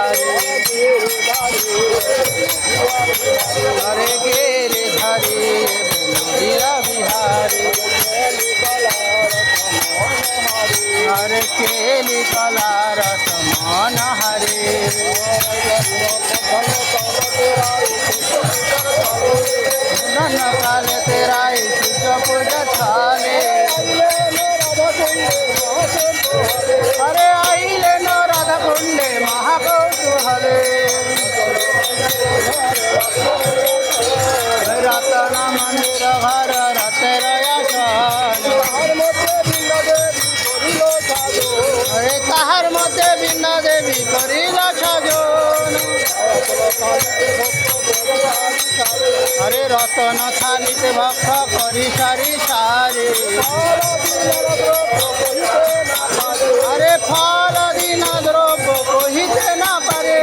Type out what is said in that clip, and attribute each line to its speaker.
Speaker 1: ধারে हरे गिर धरे नदिया बिहारी हरे केली कला रसमान हरे मुंडन काल तेरा पूज थाले अरे आइले न राधा कुंडे महाकौतूहले रतन मंदिर घर रतरयासन अरे ताहार मध्य बिन्ना देवी करिल सजन अरे रतन थालीते भक्त करी सारी सारे अरे फल दिन द्रव्य कहिते ना पारे।